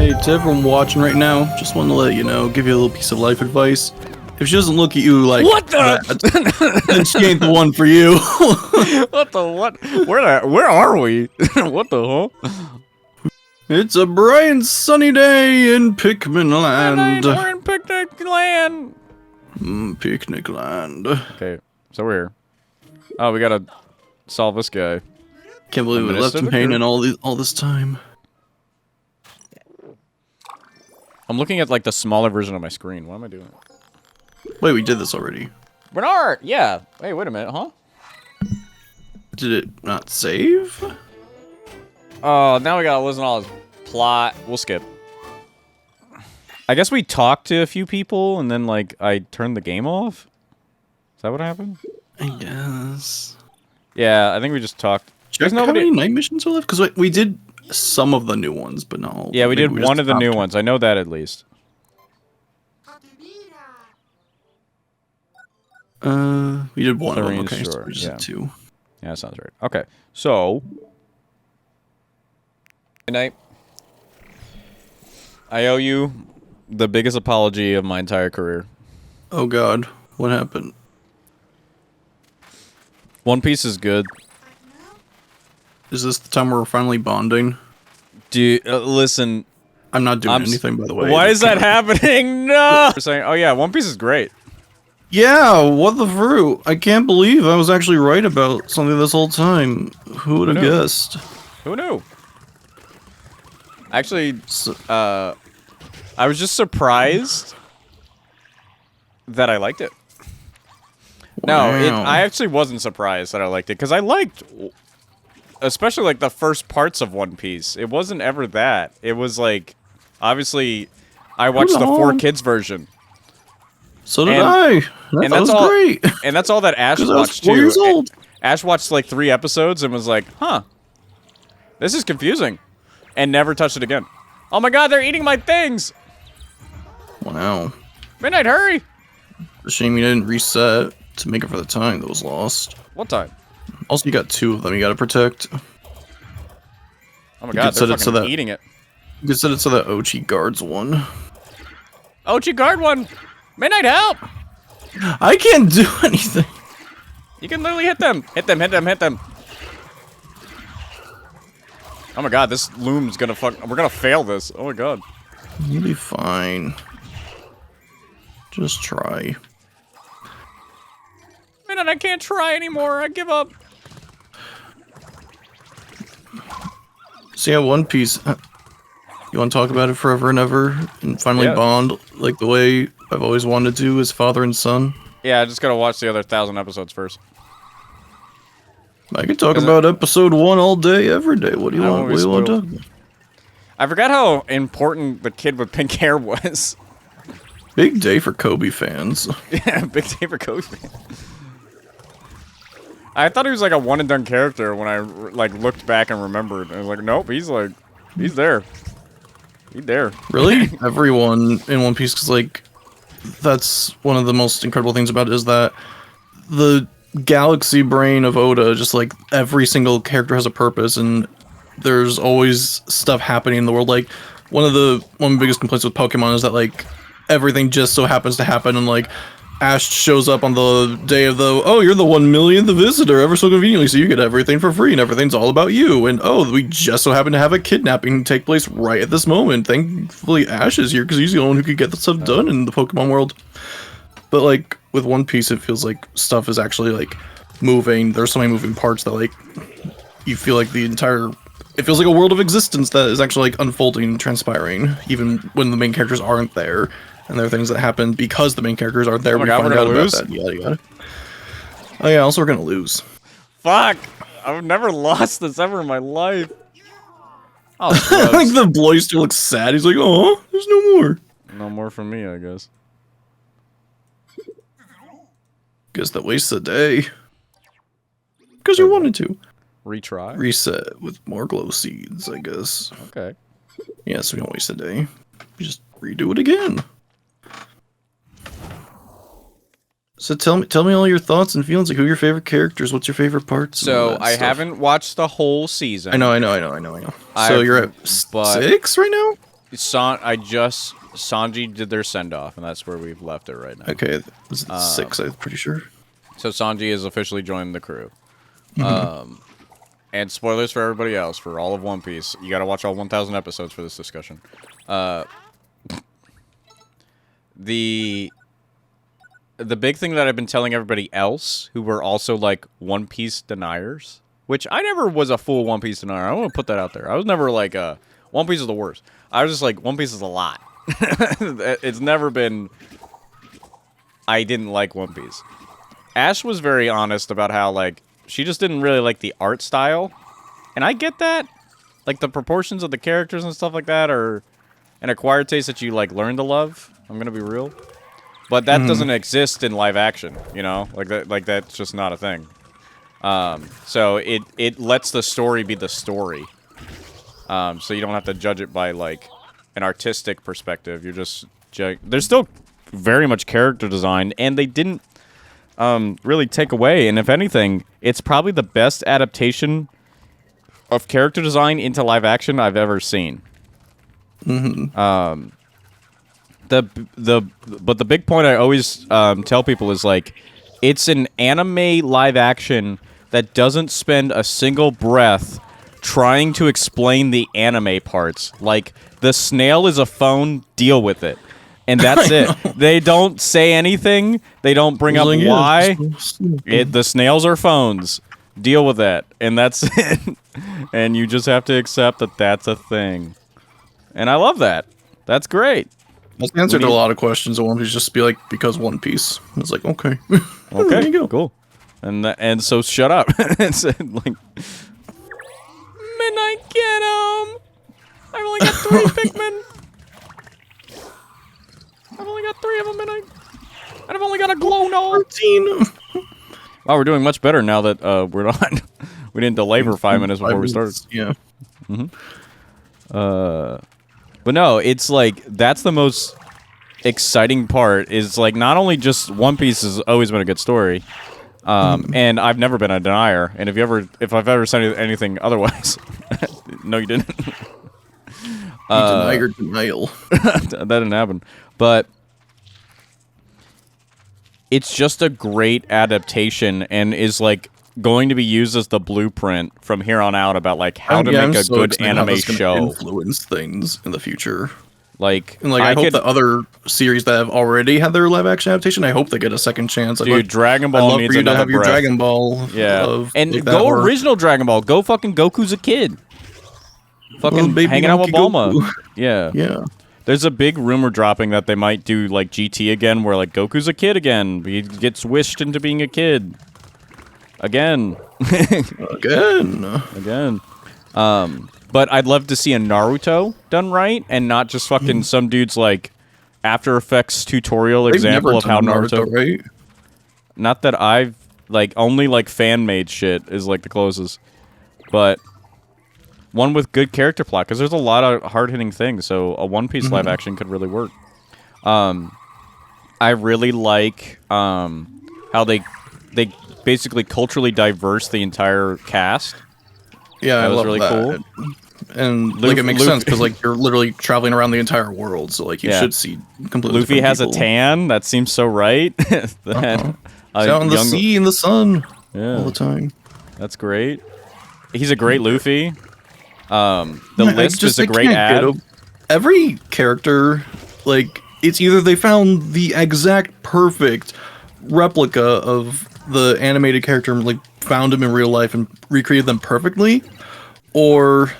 Hey, to everyone watching right now, just want to let you know, give you a little piece of life advice. If she doesn't look at you like what the? that, then she ain't the one for you. What the what? Where are we? What the hell? It's a bright and sunny day in Pikmin land. We're in picnic land. Picnic land. Okay, so we're here. Oh, we gotta solve this guy. Can't believe we left him hanging all this time. I'm looking at like the smaller version of my screen. What am I doing? Wait, we did this already. Bernard, yeah. Hey, wait a minute, huh? Did it not save? Oh, now we gotta listen to all his plot. We'll skip. I guess we talked to a few people, and then, like, I turned the game off? Is that what happened? I guess. Yeah, I think we just talked. Check how many night missions are left? Because we did some of the new ones, but not all. Yeah, we did one of the new ones. I know that at least. We did one of them. Lorraine's Okay, so shore, we just did two. Yeah, that sounds right. Okay, so... Good night. I owe you the biggest apology of my entire career. Oh god, what happened? One Piece is good. Is this the time where we're finally bonding? Dude, listen... I'm not doing anything, by the way. Why is that happening? No! We're saying, oh yeah, One Piece is great. Yeah, what the fruit? I can't believe I was actually right about something this whole time. Who would have guessed? Who knew? Actually, I was just surprised that I liked it. Wow. No, I actually wasn't surprised that I liked it, because I liked, especially like the first parts of One Piece. It wasn't ever that. It was like, obviously, I watched the 4Kids version. So did I. And that was great. And that's all that Ash watched too. 4 years old. Ash watched like 3 episodes and was like, huh, this is confusing. And never touched it again. Oh my god, they're eating my things! Wow. Midnight, hurry! A shame you didn't reset to make it for the time that was lost. What time? Also, you got 2 of them you gotta protect. Oh my god, they're fucking eating it. You could set it so that Ochi guards one. Ochi, guard one! Midnight, help! I can't do anything. You can literally hit them. Hit them, hit them, hit them. Oh my god, this loom's gonna we're gonna fail this. Oh my god. You'll be fine. Just try. Man, I can't try anymore. I give up. So yeah, One Piece. You want to talk about it forever and ever, and finally bond like the way I've always wanted to, as father and son? Yeah, I just gotta watch the other 1,000 episodes first. I could talk about episode 1 all day, every day. What do you want? What do you want to talk about? I forgot how important the kid with pink hair was. Big day for Kobe fans. Yeah, big day for Kobe fans. I thought he was like a one and done character when I like looked back and remembered. I was like, nope, he's there. He's there. Really? Everyone in One Piece, because like, that's one of the most incredible things about it, is that the galaxy brain of Oda, just like every single character has a purpose, and there's always stuff happening in the world. Like one of the biggest complaints with Pokemon is that like everything just so happens to happen, and like Ash shows up on the day of the, oh, you're the 1 millionth visitor ever so conveniently, so you get everything for free, and everything's all about you, and oh, we just so happen to have a kidnapping take place right at this moment. Thankfully Ash is here, because he's the only one who could get the stuff done in the Pokemon world. But like, with One Piece, it feels like stuff is actually like moving. There's so many moving parts that like, you feel like it feels like a world of existence that is actually like unfolding and transpiring, even when the main characters aren't there. And there are things that happen because the main characters aren't there. Oh my god, we're gonna lose? Yeah. Oh yeah, also we're gonna lose. Fuck! I've never lost this ever in my life. Oh, like the boy still looks sad. He's like, oh, there's no more. No more from me, I guess. Guess that wastes a day. Because you wanted to. Retry? Reset with more glow seeds, I guess. Okay. Yeah, so we don't waste a day. We just redo it again. So tell me all your thoughts and feelings. Like, who are your favorite characters? What's your favorite parts? So I haven't watched the whole season. I know. So you're at 6 right now? Sanji did their send off, and that's where we've left it right now. Okay, this is 6, I'm pretty sure. So Sanji has officially joined the crew. And spoilers for everybody else for all of One Piece. You got to watch all 1,000 episodes for this discussion. The big thing that I've been telling everybody else who were also like One Piece deniers, which I never was a full One Piece denier. I want to put that out there. I was never like One Piece is the worst. I was just like, One Piece is a lot. It's never been I didn't like One Piece. Ash was very honest about how like she just didn't really like the art style. And I get that. Like the proportions of the characters and stuff like that are an acquired taste that you like learn to love. I'm gonna be real. But that doesn't exist in live action, you know? Like that's just not a thing. So it lets the story be the story. So you don't have to judge it by like an artistic perspective. You're just there's still very much character design, and they didn't really take away. And if anything, it's probably the best adaptation of character design into live action I've ever seen. But the big point I always tell people is like, it's an anime live action that doesn't spend a single breath trying to explain the anime parts. Like, the snail is a phone, deal with it. And that's it. They don't say anything. They don't bring up why. The snails are phones. Deal with that. And that's it. And you just have to accept that that's a thing. And I love that. That's great. It's answered a lot of questions. I want to just be like, because One Piece. It's like, okay. Okay, there you go. Cool. And so shut up. It's like, Midnight, get him! I've only got 3 Pikmin. I've only got 3 of them, Midnight. And I've only got a glow node. 13. Wow, we're doing much better now that we're not. We didn't delay for 5 minutes before we started. Yeah. But no, it's like, that's the most exciting part, is like, not only just One Piece has always been a good story, and I've never been a denier, and if I've ever said anything otherwise, no you didn't. You deny your denial. That didn't happen. But it's just a great adaptation, and is like going to be used as the blueprint from here on out about like how to make a good anime show. Influence things in the future. Like, and like I hope the other series that have already had their live action adaptation, I hope they get a second chance. Dude, Dragon Ball needs another breath. Your Dragon Ball. Yeah, and go original Dragon Ball. Go fucking Goku's a kid. Fucking hanging out with Bulma. Yeah. Yeah. There's a big rumor dropping that they might do like GT again, where like Goku's a kid again. He gets wished into being a kid. Again. Again. But I'd love to see a Naruto done right, and not just fucking some dude's like After Effects tutorial example of how Naruto. Right? Not that I've like, only like fan made shit is like the closest, but one with good character plot, because there's a lot of hard hitting things. So a One Piece live action could really work. I really like how they basically culturally diverse the entire cast. Yeah, that was really cool. And like it makes sense because like you're literally traveling around the entire world, so like you should see completely. Luffy has people. a tan. That seems so right. He's out in the sea in the sun all the time. That's great. He's a great Luffy. The list is a great ad. Every character, like, it's either they found the exact perfect replica of the animated character and like found him in real life and recreated them perfectly, or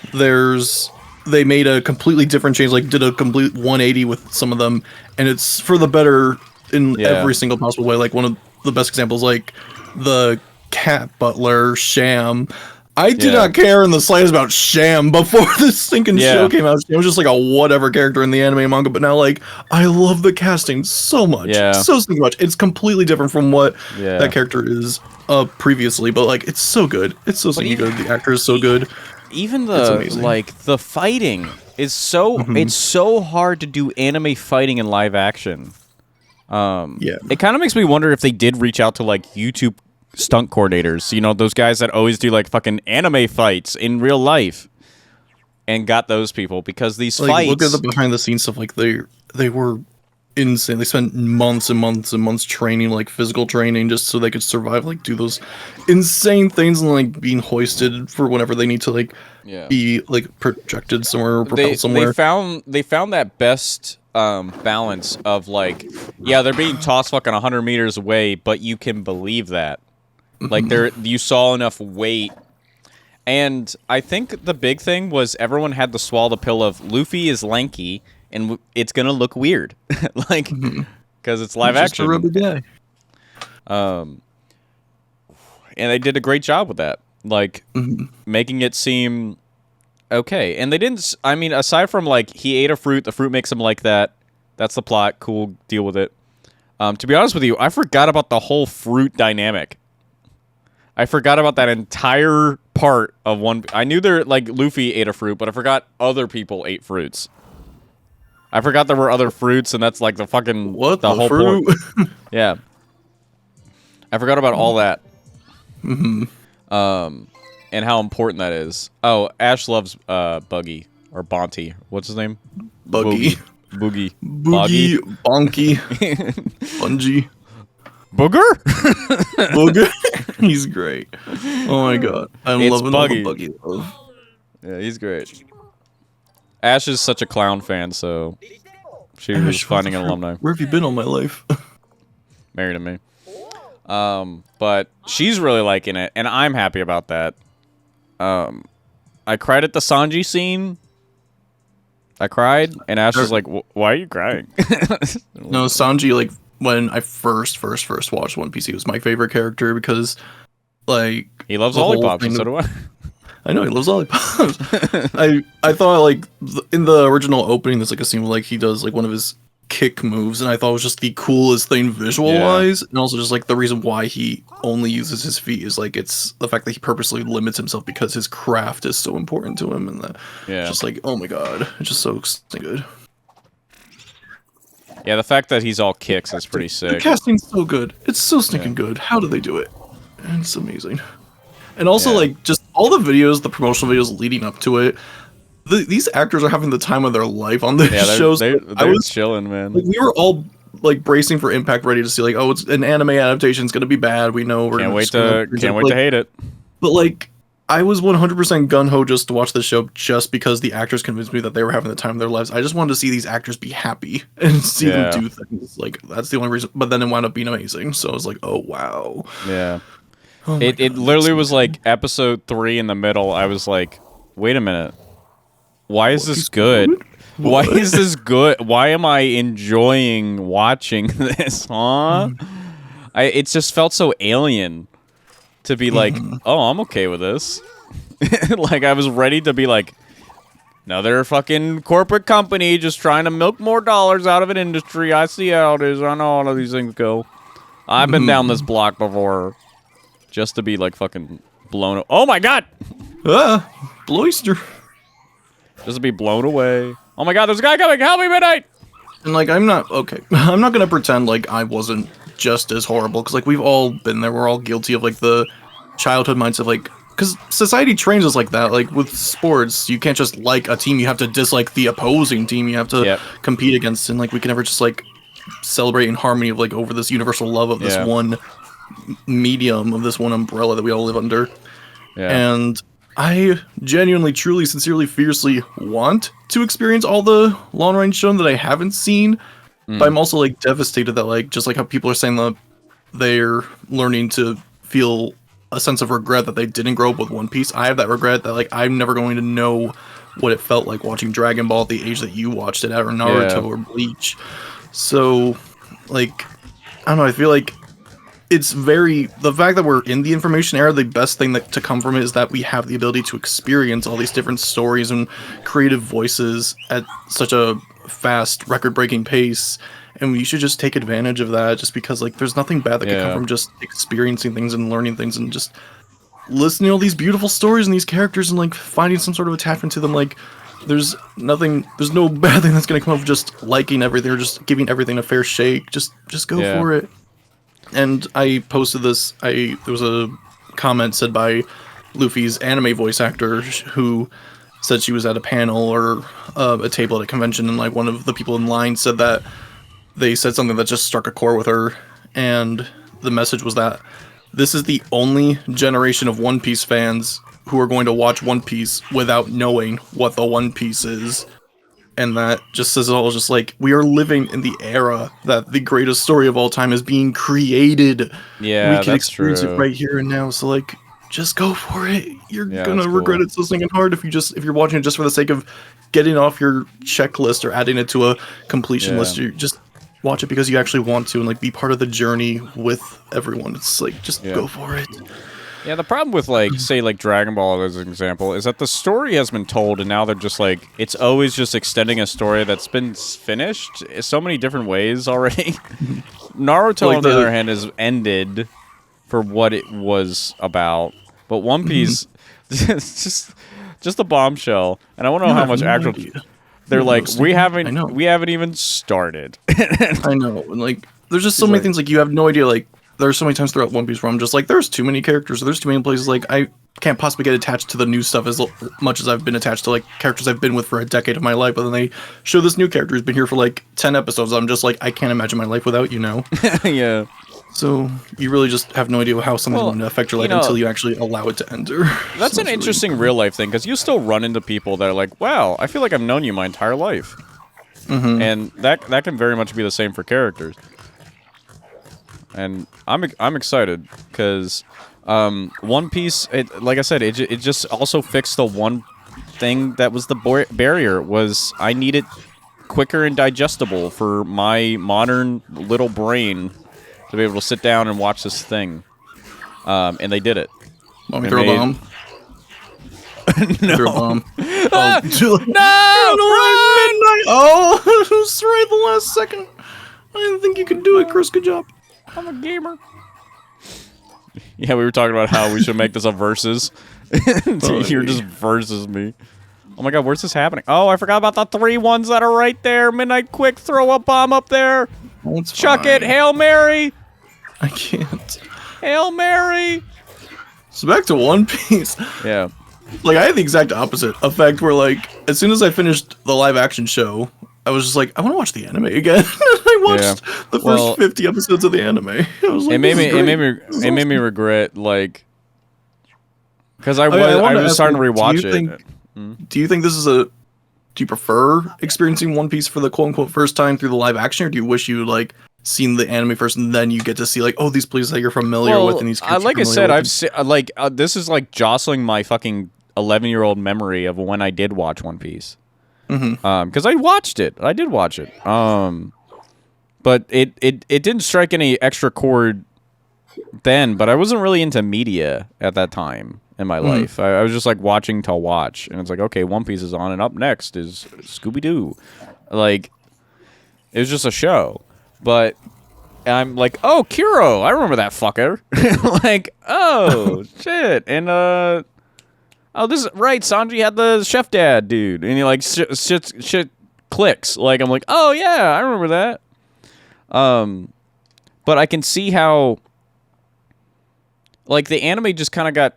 they made a completely different change, like did a complete 180 with some of them, and it's for the better in every single possible way. Like one of the best examples, like the cat butler Sham. I did not care in the slightest about Sham before this stinking show came out. It was just like a whatever character in the anime and manga, but now like I love the casting so much, so much. It's completely different from what that character is previously, but like it's so good. It's so good. The actor is so good. Even the fighting is so it's so hard to do anime fighting in live action. It kind of makes me wonder if they did reach out to like YouTube stunt coordinators, you know, those guys that always do like fucking anime fights in real life, and got those people because these Like, fights. look at the behind the scenes stuff. Like they were insane. They spent months and months and months training, like physical training, just so they could survive. Like do those insane things and like being hoisted for whenever they need to like Yeah. be like projected somewhere or propelled somewhere. They found that best balance of like, yeah, they're being tossed fucking 100 meters away, but you can believe that. Like you saw enough weight. And I think the big thing was everyone had to swallow the pill of Luffy is lanky and it's gonna look weird, like because it's live Just action. a rubber guy. And they did a great job with that, like making it seem okay. And they didn't. I mean, aside from like he ate a fruit, the fruit makes him like that. That's the plot. Cool, deal with it. To be honest with you, I forgot about the whole fruit dynamic. I forgot about that entire part of one. I knew there like Luffy ate a fruit, but I forgot other people ate fruits. I forgot there were other fruits, and that's like the fucking the whole fruit? point. Yeah, I forgot about all that. And how important that is. Oh, Ash loves Buggy or Bonty. What's his name? Buggy. Boogie. Boogie. Bonky. Bungie. Booger? Booger. He's great. Oh my god. I'm It's loving Buggy. all the Buggy love. Yeah, he's great. Ash is such a clown fan, so she was Ash, finding an alumni. Where have you been all my life? Married to me. But she's really liking it, and I'm happy about that. I cried at the Sanji scene. I cried, and Ash was like, "Why are you crying?" No, Sanji, like, when I first watched One Piece, he was my favorite character because, like... He loves the whole lollipops, and thing so do I. I know, he loves lollipops. I thought, like, in the original opening, there's, like, a scene where, like, he does, like, one of his kick moves, and I thought it was just the coolest thing visual-wise, and also just, like, the reason why he only uses his feet is, like, it's the fact that he purposely limits himself because his craft is so important to him, and that just, like, oh my god, it's just so good. Yeah, the fact that he's all kicks is pretty The sick. casting's so good. It's so stinking good. How do they do it? And it's amazing. And also, like, just all the videos, the promotional videos leading up to it, these actors are having the time of their life on this show. They're I was chilling, man. like, we were all like bracing for impact, ready to see like, oh, it's an anime adaptation. It's gonna be bad. We know we're Can't wait to hate it. But like, I was 100% gun ho just to watch the show, just because the actors convinced me that they were having the time of their lives. I just wanted to see these actors be happy and see them do things. Like, that's the only reason. But then it wound up being amazing. So I was like, oh wow. Yeah. Oh it literally was like episode 3 in the middle. I was like, wait a minute. Why is this good? Why is this good? Why am I enjoying watching this, huh? It just felt so alien to be like, oh, I'm okay with this. Like, I was ready to be like, another fucking corporate company just trying to milk more dollars out of an industry. I see how it is. I know all of these things go. I've been down this block before just to be like fucking blown. Oh my god! Bloister. Just to be blown away. Oh my god, there's a guy coming! Help me, Midnight! And like, I'm not gonna pretend like I wasn't just as horrible, because like we've all been there. We're all guilty of like the childhood mindset, like, because society trains us like that. Like with sports, you can't just like a team, you have to dislike the opposing team, you have to compete against, and like we can never just like celebrate in harmony of like over this universal love of this one medium, of this one umbrella that we all live under. And I genuinely, truly, sincerely, fiercely want to experience all the long range shown that I haven't seen. But I'm also like devastated that, like, just like how people are saying that they're learning to feel a sense of regret that they didn't grow up with One Piece. I have that regret that like I'm never going to know what it felt like watching Dragon Ball at the age that you watched it at, or Naruto or Bleach. So like, I don't know, I feel like it's the fact that we're in the information era, the best thing that to come from it is that we have the ability to experience all these different stories and creative voices at such a fast, record-breaking pace, and we should just take advantage of that, just because like there's nothing bad that can come from just experiencing things and learning things and just listening to all these beautiful stories and these characters and like finding some sort of attachment to them. Like there's no bad thing that's gonna come of just liking everything or just giving everything a fair shake. Just go for it. And I posted this, there was a comment said by Luffy's anime voice actor who said she was at a panel or a table at a convention, and like one of the people in line said that they said something that just struck a chord with her, and the message was that this is the only generation of One Piece fans who are going to watch One Piece without knowing what the One Piece is. And that just says it all, just like, we are living in the era that the greatest story of all time is being created. Yeah, we can that's experience true. it right here and now. So like, just go for it. You're Yeah, gonna that's regret cool. it so stinking hard if you're watching it just for the sake of getting off your checklist or adding it to a completion Yeah. list. You just watch it because you actually want to and like be part of the journey with everyone. It's like, just go for it. Yeah, the problem with, like, say, like, Dragon Ball as an example, is that the story has been told, and now they're just, like, it's always just extending a story that's been finished so many different ways already. Naruto, Like on the other hand, is ended for what it was about, but One Piece, it's just a bombshell, and I want to know I how have much no actual... idea. They're No, like, Steve, I know. we haven't even started. I know, and like, there's just so many like- things, like, you have no idea, like, there's so many times throughout One Piece where I'm just like, there's too many characters, or there's too many places, like, I can't possibly get attached to the new stuff as much as I've been attached to, like, characters I've been with for a decade of my life, but then they show this new character who's been here for, like, 10 episodes, I'm just like, I can't imagine my life without you now. Yeah. So, you really just have no idea how something's Well, going to affect your you life know, until you actually allow it to enter. That's So an it's really- interesting real-life thing, because you still run into people that are like, wow, I feel like I've known you my entire life. And that can very much be the same for characters. And I'm excited because One Piece, like I said, it just also fixed the one thing that was the barrier, was I need it quicker and digestible for my modern little brain to be able to sit down and watch this thing. And they did it. Want me It to throw a made- bomb? Throw a bomb. Oh, No! Oh, it was right the last second. I didn't think you could do it, Chris. Good job. I'm a gamer. Yeah, we were talking about how we should make this a versus. You're just versus me. Oh my god, where's this happening? Oh, I forgot about the 3 ones that are right there. Midnight Quick, throw a bomb up there. Oh, it's Chuck fine. it, Hail Mary. I can't. Hail Mary. So back to One Piece. Yeah. Like, I had the exact opposite effect where, like, as soon as I finished the live action show, I was just like, I want to watch the anime again. I watched the first 50 episodes of the anime. I was like, It made this me is it great. made me regret, like, because I wanted was to ask starting to you, rewatch do it. you think- Do you think this is do you prefer experiencing One Piece for the quote unquote first time through the live action, or do you wish you like seen the anime first and then you get to see like, oh, these places that you're familiar with and these characters like I you're said, familiar I've with? seen this is like jostling my fucking 11-year-old memory of when I did watch One Piece. Because I watched it, I did watch it. But it didn't strike any extra chord then. But I wasn't really into media at that time in my life. I was just like watching to watch, and it's like, okay, One Piece is on, and up next is Scooby Doo. Like, it was just a show. But I'm like, oh, Kuro, I remember that fucker. Like, oh shit, and oh, this is right. Sanji had the chef dad dude, and he like shit clicks. Like, I'm like, oh yeah, I remember that. But I can see how, like, the anime just kind of got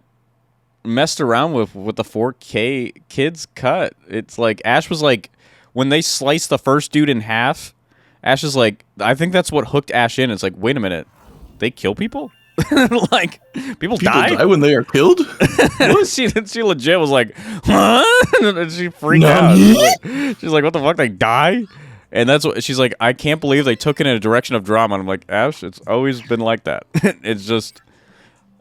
messed around with the 4K kids cut. It's like Ash was like, when they sliced the first dude in half, Ash is like, I think that's what hooked Ash in. It's like, wait a minute, they kill people? Like, people die when they are killed? she legit was like, huh? And she freaked out. She's like, what the fuck, they die? And that's what she's like, I can't believe they took it in a direction of drama. And I'm like, Ash, it's always been like that. It's just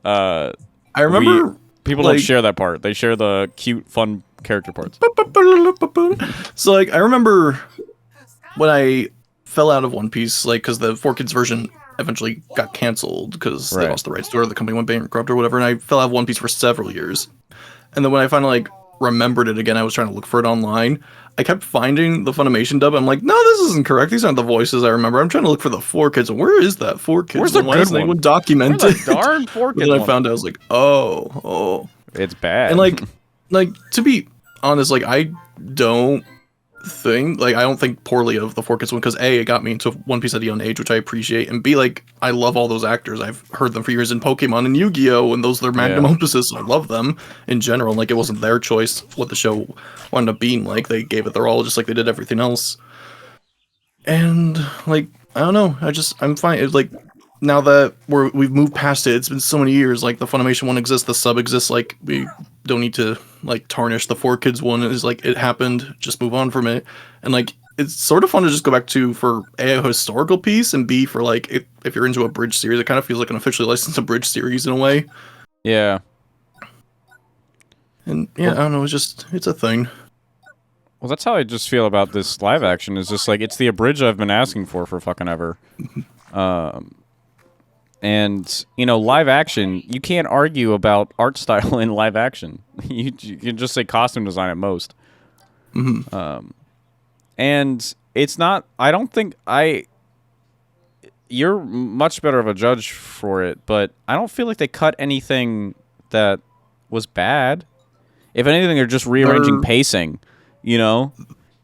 I remember people like, don't share that part. They share the cute, fun character parts. So like, I remember when I fell out of One Piece, like, because the 4Kids version eventually got canceled because they lost the rights to it, or the company went bankrupt or whatever, and I fell out of One Piece for several years. And then when I finally like remembered it again, I was trying to look for it online. I kept finding the Funimation dub. I'm like, no, this isn't correct. These aren't the voices I remember. I'm trying to look for the 4Kids. And where is that 4Kids? Where's the Why good isn't anyone one? documented? Where's the darn 4Kids And then I one? found out, I was like, oh. It's bad. And like to be honest, like, I don't thing. Like, I don't think poorly of the Four Kids one because A, it got me into One Piece at a young age, which I appreciate, and B, like, I love all those actors. I've heard them for years in Pokemon and Yu-Gi-Oh, and those are their magnum Yeah. opuses. So I love them in general. Like, it wasn't their choice what the show wound up being like. They gave it their all, just like they did everything else. And like, I don't know. I'm fine. It's like now that we've moved past it. It's been so many years. Like the Funimation one exists, the sub exists. Like we don't need to like tarnish the Four Kids one. It's like it happened. Just move on from it. And like it's sort of fun to just go back to for A, a historical piece, and B, for like if you're into a bridge series, it kind of feels like an officially licensed bridge series in a way. Yeah. And yeah, I don't know. It's a thing. Well, that's how I just feel about this live action. Is just like it's the abridge I've been asking for fucking ever. And you know, live action, you can't argue about art style in live action. You can just say costume design at most. And it's not. I don't think I. You're much better of a judge for it, but I don't feel like they cut anything that was bad. If anything, they're just rearranging pacing. You know,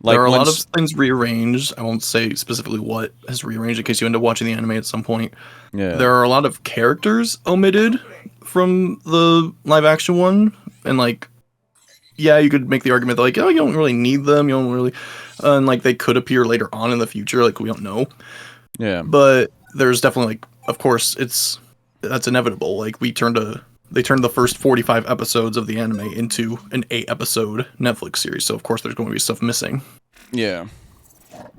like there are a lot of things rearranged. I won't say specifically what has rearranged in case you end up watching the anime at some point. Yeah. There are a lot of characters omitted from the live action one, and like, yeah, you could make the argument that like, oh, you don't really need them. You don't really, and like they could appear later on in the future. Like we don't know. Yeah. But there's definitely like, of course, that's inevitable. Like they turned the first 45 episodes of the anime into an 8-episode Netflix series, so of course there's going to be stuff missing. Yeah.